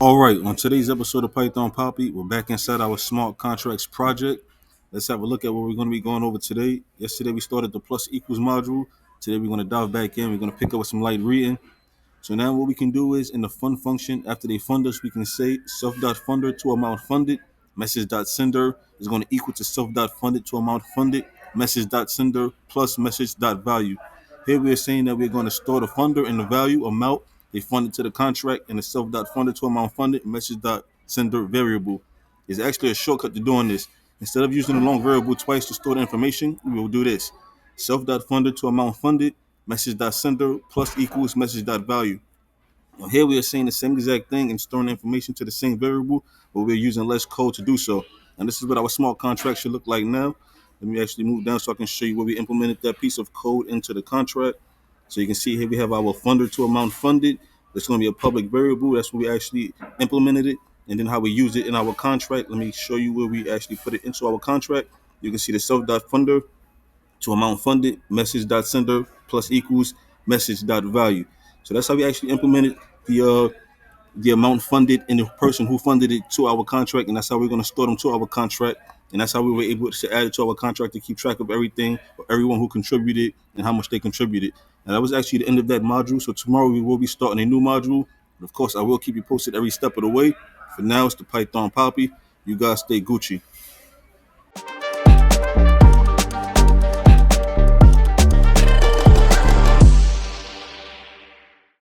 All right, on today's episode of Python Papi, we're back inside our smart contracts project. Let's have a look at what we're going to be going over today. Yesterday we started the plus equals module. Today we're going to dive back in. We're going to pick up with some light reading. So now what we can do is in the fund function, after they fund us, we can say self.funder to amount funded, message.sender is going to equal to self.funded to amount funded, message.sender plus message.value. Here we are saying that we're going to store the funder and the value amount they funded to the contract and the self.funded to amount funded, message.sender variable. Is actually a shortcut to doing this. Instead of using the long variable twice to store the information, we will do this. Self.funder to amount funded, message.sender plus equals message.value. Now here we are saying the same exact thing and storing the information to the same variable, but we're using less code to do so. And this is what our smart contract should look like now. Let me actually move down so I can show you where we implemented that piece of code into the contract. So you can see here we have our funder to amount funded. That's going to be a public variable. That's where we actually implemented it. And then how we use it in our contract. Let me show you where we actually put it into our contract. You can see the self.funder to amount funded, message.sender plus equals message.value. So that's how we actually implemented the amount funded and the person who funded it to our contract, and that's how we're going to store them to our contract. And that's how we were able to add it to our contract to keep track of everything, or everyone who contributed and how much they contributed. And that was actually the end of that module. So tomorrow we will be starting a new module. But of course, I will keep you posted every step of the way. For now, it's the Python Poppy. You guys stay Gucci.